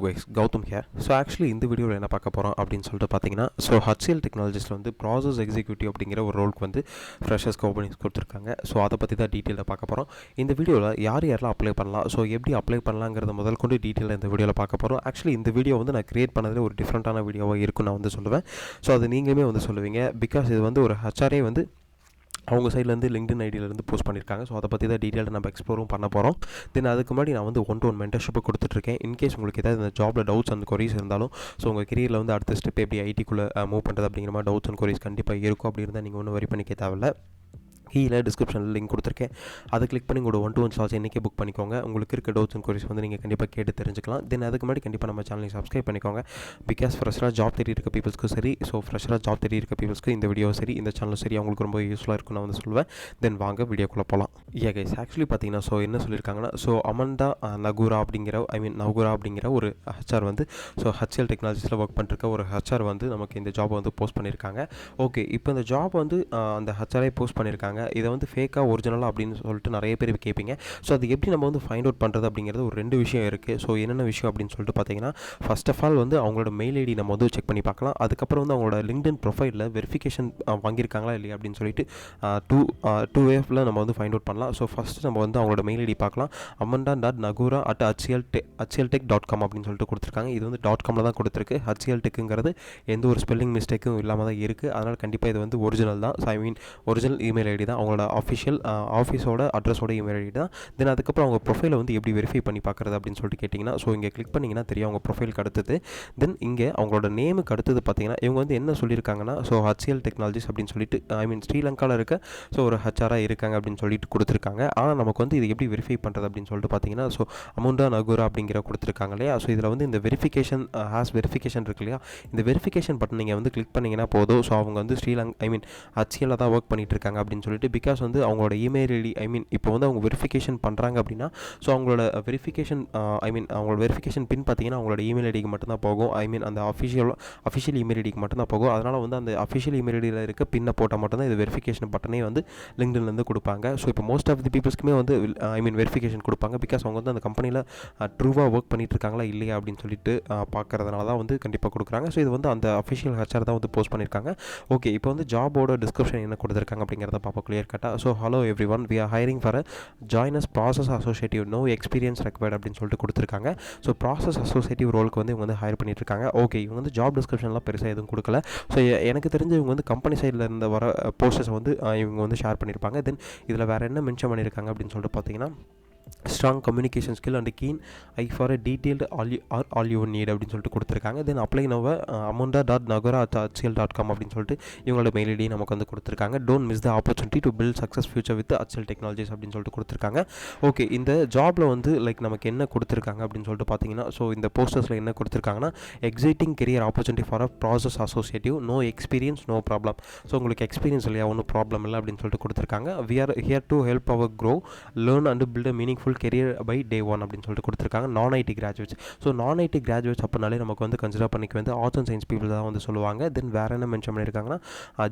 Guys, Gautham here. So actually இந்த வீடியோவில் என்ன பார்க்க போகிறோம் அப்படின்னு சொல்லிட்டு பார்த்தீங்கன்னா, HCL டெக்னாலஜிஸில் வந்து ப்ராசஸ் எக்ஸிக்யூட்டிவ் அப்படிங்கிற ஒரு ரோலுக்கு வந்து ஃப்ரெஷர்ஸ்க்கு ஓப்பனிங்ஸ் கொடுத்துருக்காங்க. ஸோ அதை பற்றி தான் டீட்டெயிலாக பார்க்க போகிறோம். இந்த வீடியோவில் யாரெல்லாம் அப்ளை பண்ணலாம், ஸோ எப்படி அப்ளை பண்ணலாங்கிறத முதல் கொண்டு டீட்டெயிலாக இந்த வீடியோவில் பார்க்க போகிறோம். ஆக்சுவலி இந்த வீடியோ வந்து நான் கிரியேட் பண்ணதில் ஒரு டிஃப்ரெண்ட்டான வீடியோவாக இருக்குன்னு நான் வந்து சொல்லுவேன். ஸோ அது நீங்களுமே வந்து சொல்லுவீங்க. பிகாஸ் இது வந்து ஒரு ஹச்ஆரே வந்து அவங்க சைட்லேருந்து லிங்க்டின் ஐடியிலேருந்து போஸ்ட் பண்ணியிருக்காங்க. ஸோ அதை பற்றி தான் டீட்டெயிலாக நம்ம எக்ஸ்ப்ளோரும் பண்ண போகிறோம். தென் அதுக்கு முன்னாடி நான் வந்து 1-to-1 மென்டர்ஷிப்பு கொடுத்துட்ருக்கேன். இன்கேஸ் உங்களுக்கு ஏதாவது இந்த ஜாபில் டவுட்ஸ் அண்ட் கொரிஸ் இருந்தாலும், ஸோ உங்கள் கெரியரில் வந்து அடுத்த ஸ்டெப் எப்படி ஐடிக்குள்ளே மூவ் பண்ணுறது அப்படிங்கிற மாதிரி டவுட்ஸ் அண்ட் கொரிஸ் கண்டிப்பாக இருக்கும். அப்படி இருந்தால் நீங்கள் ஒன்றும் வரி பண்ணிக்க தேவையில்லை. கீழே டிஸ்கிரிப்ஷனில் லிங்க் கொடுத்துருக்கேன். அதை கிளிக் பண்ணி உங்களோட 1-to-1 சார்ஜ் இன்றைக்கே புக் பண்ணிக்கோங்க. உங்களுக்கு இருக்க டவுட்ஸ் அண்ட் கொரிஸ் வந்து நீங்கள் கண்டிப்பாக கேட்டு தெரிஞ்சுக்கலாம். தென் அதுக்கு முன்னாடி கண்டிப்பாக நம்ம சேனலை சப்ஸ்கிரைப் பண்ணிக்கோங்க. பிகாஸ் ஃப்ரெஷராக ஜாப் தேடி இருக்க பீப்புள்ஸ்க்கு சரி, ஸோ ஃப்ரெஷராக ஜாப் தேடி இருக்க பீப்புள்ஸ்க்கு இந்த வீடியோ சரி, இந்த சேனலும் சரி அவங்களுக்கு ரொம்ப யூஸ்ஃபுல்லாக இருக்கும் நான் வந்து சொல்லுவேன். தென் வாங்க வீடியோக்குள்ளே போகலாம். கைஸ், ஆக்சுவலி பார்த்தீங்கன்னா, ஸோ என்ன சொல்லியிருக்காங்கன்னா, ஸோ அமண்டா நகுரா அப்படிங்கிற ஒரு ஹச்ஆர் வந்து HCL டெக்னாலஜிஸில் ஒர்க் பண்ணிருக்க ஒரு ஹச்ஆர் வந்து நமக்கு இந்த ஜாப் வந்து போஸ்ட் பண்ணியிருக்காங்க. ஓகே, இப்போ இந்த ஜாப் வந்து அந்த ஹச்ஆரே போஸ்ட் பண்ணியிருக்காங்க. இதை வந்து ஃபேக்காக ஒரிஜினலாக அப்படின்னு சொல்லிட்டு நிறைய பேர் கேட்பீங்க. ஸோ அது எப்படி நம்ம வந்து ஃபைண்ட் அவுட் பண்ணுறது அப்படிங்கிறது ஒரு 2 விஷயம் இருக்குது. ஸோ என்னென்ன விஷயம் அப்படின்னு சொல்லிட்டு பார்த்தீங்கன்னா, ஃபர்ஸ்ட் ஆஃப் ஆல் வந்து அவங்களோட மெயில் ஐடி நம்ம வந்து செக் பண்ணி பார்க்கலாம். அதுக்கப்புறம் வந்து அவங்களோட லிங்க்டின் ப்ரொஃபைலில் வெரிஃபிகேஷன் வாங்கியிருக்காங்களா இல்லையா அப்படின்னு சொல்லிட்டு டூ வேஃபில் நம்ம வந்து ஃபைண்ட் அவுட் பண்ணலாம். ஸோ ஃபஸ்ட்டு நம்ம வந்து அவங்களோட மெயில் ஐடி பார்க்கலாம். amanda.nagura@hcltech.com அப்படின்னு சொல்லிட்டு கொடுத்துருக்காங்க. இது வந்து .comல தான் கொடுத்துருக்கு. HCL டெக்குங்கிறது எந்த ஒரு ஸ்பெல்லிங் மிஸ்டேக்கும் இல்லாமல் தான் இருக்குது. அதனால் கண்டிப்பாக இது வந்து ஒரிஜினல் தான். ஸோ ஒரிஜினல் இமெயில் ஐடி தான், அவங்களோட ஆஃபிஷியல் ஆஃபீஸோட அட்ரஸோட இமெயில் ஐடி தான். தென் அதுக்கப்புறம் அவங்க ப்ரொஃபைலை வந்து எப்படி வெரிஃபை பண்ணி பார்க்குறது அப்படின்னு சொல்லிட்டு கேட்டிங்கன்னா, ஸோ இங்கே கிளிக் பண்ணிங்கன்னா தெரியும் அவங்க ப்ரொஃபைலுக்கு அடுத்தது. தென் இங்கே அவங்களோட நேமுக்கு அடுத்தது பார்த்தீங்கன்னா, இவங்க வந்து என்ன சொல்லியிருக்காங்கன்னா, ஸோ HCL டெக்னாலஜிஸ் அப்படின்னு சொல்லிட்டு ஸ்ரீலங்காவில் இருக்க ஸோ ஒரு ஹச்ஆராக இருக்காங்க அப்படின்னு சொல்லிட்டு கொடுத்துருக்காங்க. ஆனால் நமக்கு வந்து இது எப்படி வெரிஃபை பண்ணுறது அப்படின்னு சொல்லிட்டு பார்த்தீங்கன்னா, ஸோ அமண்டா நகுரா அப்படிங்கிற கொடுத்துருக்காங்க இல்லையா. ஸோ இதில் வந்து இந்த வெரிஃபிகேஷன் வெரிஃபிகேஷன் இருக்கு இல்லையா, இந்த வெரிஃபிகேஷன் பட்டன் நீங்கள் வந்து கிளிக் பண்ணிங்கன்னா போதும். ஸோ அவங்க வந்து HCL தான் ஒர்க் பண்ணிட்டு இருக்காங்க அப்படின்னு சொல்லிட்டு, பிகாஸ் வந்து அவங்களோட இமெயில் ஐடி இப்போ வந்து அவங்க வெரிஃபிகேஷன் பண்ணுறாங்க அப்படின்னா, ஸோ அவங்களோட வெரிஃபிகேஷன் அவங்களோட வெரிஃபிகேஷன் பின் பார்த்தீங்கன்னா அவங்களோட இமெயில் ஐடிக்கு மட்டும்தான் போகும். அந்த அஃபிஷியல் இமெயில் ஐடிக்கு மட்டும்தான் போகும். அதனால் வந்து அந்த அஃபிஷியல் இமெயில் ஐடியில் இருக்க பின்னை போட்டால் மட்டும்தான் இது வெரிஃபிகேஷன் பட்டனே வந்து லிங்க்டின்லேருந்து கொடுப்பாங்க. ஸோ இப்போ மோஸ்ட் ஆஃப் தி பீப்புள்ஸ்க்குமே வந்து வெரிஃபிகேஷன் கொடுப்பாங்க. பிகாஸ் அவங்க வந்து அந்த கம்பெனியில் ட்ரூவாக ஒர்க் பண்ணிட்டு இருக்காங்களா இல்லையா அப்படின்னு சொல்லிட்டு பார்க்கறதுனால தான் வந்து கண்டிப்பாக கொடுக்குறாங்க. ஸோ இது வந்து அந்த அஃபிஷியல் ஹச்ஆர் தான் வந்து போஸ்ட் பண்ணியிருக்காங்க. ஓகே, இப்போ வந்து ஜாபோட டிஸ்கிரிப்ஷன் என்ன கொடுத்துருக்காங்க அப்படிங்கிறத பார்ப்போம் கிளியர் கட்டாக. So hello everyone, we are hiring for a join as process associative, no experience required அப்படின்னு சொல்லிட்டு கொடுத்துருக்காங்க. ஸோ ப்ராசஸ் அசோசியேட்டிவ் ரோலுக்கு வந்து இவங்க வந்து ஹையர் பண்ணிட்டு இருக்காங்க. ஓகே, இவங்க வந்து ஜாப் டிஸ்கிரிப்ஷன்லாம் பெருசாக எதுவும் கொடுக்கல. ஸோ எனக்கு தெரிஞ்சு இவங்க வந்து கம்பெனி சைடில் இருந்த வர போஸ்டர்ஸை வந்து இவங்க வந்து ஷேர் பண்ணியிருப்பாங்க. தென் இதில் வேறு என்ன மென்ஷன் பண்ணியிருக்காங்க அப்படின்னு சொல்லிட்டு பார்த்தீங்கன்னா, strong communication skill and keen eye for a detailed all you need அப்படின்னு சொல்லிட்டு கொடுத்துருக்காங்க. தென் அப்ளை நவ amanda.nagura@hcl.com அப்படின்னு சொல்லிட்டு இவங்களோட மெயில் ஐடி நமக்கு வந்து கொடுத்துருக்காங்க. Don't miss the opportunity to build success future with HCL technologies அப்படின்னு சொல்லிட்டு கொடுத்துருக்காங்க. ஓகே, இந்த ஜாபில் வந்து நமக்கு என்ன கொடுத்துருக்காங்க அப்படின்னு சொல்லிட்டு பார்த்தீங்கன்னா, ஸோ இந்த போஸ்டர்ஸில் என்ன கொடுத்துருக்காங்கன்னா, exciting career opportunity for a process associative, no experience no problem. So உங்களுக்கு எக்ஸ்பீரியன்ஸ் இல்லையா, ஒன்றும் ப்ராப்ளம் இல்லை அப்படின்னு சொல்லிட்டு கொடுத்துருக்காங்க. We are here to help our grow learn and build a meaningful career by day 1 அப்படின்னு சொல்லிட்டு கொடுத்துருக்காங்க. Non IT graduates. So non IT graduates அப்படினாலே நமக்கு வந்து கன்சிடர் பண்ணிக்க வந்து ஆர்ட்ஸ் அண்ட் சயின்ஸ் பீப்புள் தான் வந்து சொல்லுவாங்க. தென் வேறு என்ன மென்ஷன் பண்ணியிருக்காங்கன்னா,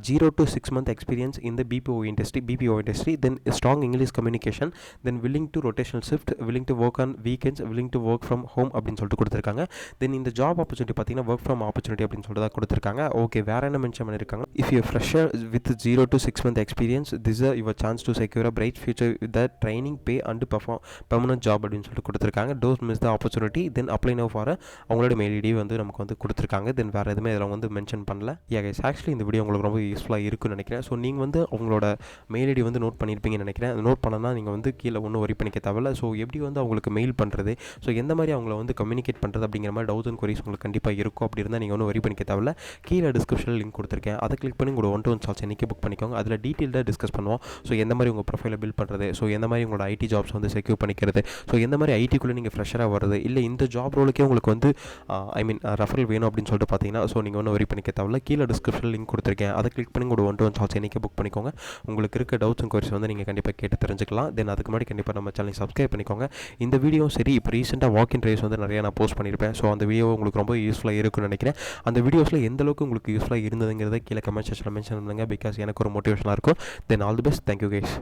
0 to 6 month எக்ஸ்பீரியன்ஸ் இந்த BPO industry, then strong English communication, then willing to rotational shift, willing to work on weekends, willing to work from home அப்படின்னு சொல்லிட்டு கொடுத்துருக்காங்க. தென் இந்த ஜாப் ஆப்பர்ச்சுனிட்டி பார்த்தீங்கன்னா ஒர்க் ஃப்ரம் ஆப்பர்ச்சுனிட்டி அப்படின்னு சொல்லிட்டு தான் கொடுத்துருக்காங்க. ஓகே, வேறு என்ன மென்ஷன் பண்ணியிருக்காங்க, if you fresher with 0 to 6 month experience, this are your chance to secure a bright future with the training pay and permanent job அப்படின்னு சொல்லிட்டு கொடுத்துருக்காங்க. Don't miss the opportunity, then apply now for அவங்களோட mail ID வந்து நமக்கு வந்து கொடுத்துருக்காங்க. தென் வேறு எதுவுமே இதில் வந்து மென்ஷன் பண்ணல. கைஸ், ஆக்சுவலி இந்த வீடியோ உங்களுக்கு ரொம்ப யூஸ்ஃபுல்லாக இருக்குன்னு நினைக்கிறேன். ஸோ நீங்கள் வந்து அவங்களோட மெயில் ஐடி வந்து நோட் பண்ணியிருப்பீங்கன்னு நினைக்கிறேன். அது நோட் பண்ணனா நீங்கள் வந்து கீழே ஒன்றும் வரி பண்ணிக்க தேவையில்ல. ஸோ எப்படி வந்து அவங்களுக்கு மெயில் பண்ணுறது, ஸோ எந்த மாதிரி அவங்கள வந்து கம்யூனிகேட் பண்ணுறது அப்படிங்கிற மாதிரி டவுட்ஸ் அண்ட் கொரிஸ் உங்களுக்கு கண்டிப்பாக இருக்கும். அப்படி இருந்தால் நீங்கள் ஒன்றும் வரி பண்ணிக்க தேவையில்ல. கீழே டிஸ்கிரிப்ஷனில் லிங்க் கொடுத்துருக்கேன். அதை கிளிக் பண்ணி உங்களோட 1-to-1 சார்ஜ் இன்றைக்கி புக் பண்ணிக்கோங்க. அதில் டீட்டெயில்டாக டிஸ்கஸ் பண்ணுவோம். ஸோ எந்த மாதிரி உங்கள் ப்ரொஃபைலை பில்ட் பண்ணுறது, ஸோ எந்த மாதிரி உங்களோட ஐடி ஜாப்ஸ் வந்து செக்யூர் பண்ணிக்கிறது, ஸோ எந்த மாதிரி ஐடிக்குள்ளே நீங்கள் ஃப்ரெஷராக வருது, இல்லை இந்த ஜாப் ரோலுக்கே உங்களுக்கு வந்து ரெஃபரல் வேணும் அப்படின்னு சொல்லிட்டு பார்த்தீங்கன்னா, ஸோ நீங்கள் ஒன்றும் வரி பண்ணிக்க தேவையில்ல. கீழே டிஸ்கிரிப்ஷனில் லிங்க் கொடுத்துருக்கேன். அதை கிளிக் பண்ணி உங்களோட 1-to-1 சார்ஜ் இன்றைக்கி புக் பண்ணிக்கோங்க. உங்களுக்கு இருக்க டவுட்ஸ் அண்ட் கொரிஸ் வந்து நீங்கள் கண்டிப்பாக கேட்டு தெரிஞ்சுக்கலாம். தென் அதுக்கு முன்னாடி கண்டிப்பாக நம்ம சேனலை சப்ஸ்கிரைப் பண்ணிக்கோங்க. இந்த வீடியோ சரி, இப்போ ரீசெண்டாக வாக்கின் ரேஸ் வந்து நிறையா நான் போஸ்ட் பண்ணியிருப்பேன். ஸோ அந்த வீடியோ உங்களுக்கு ரொம்ப யூஸ்ஃபுல்லாக இருக்குன்னு நினைக்கிறேன். அந்த வீடியோஸில் எந்த அளவுக்கு உங்களுக்கு யூஸ்ஃபுல்லாக இருந்ததுங்கிறத கீழே கமெண்ட் செக்ஷனில் மென்ஷன் பண்ணுங்கள். பிகாஸ் எனக்கு ஒரு மோட்டிவேஷனாக இருக்கும். Then all the best. Thank you guys.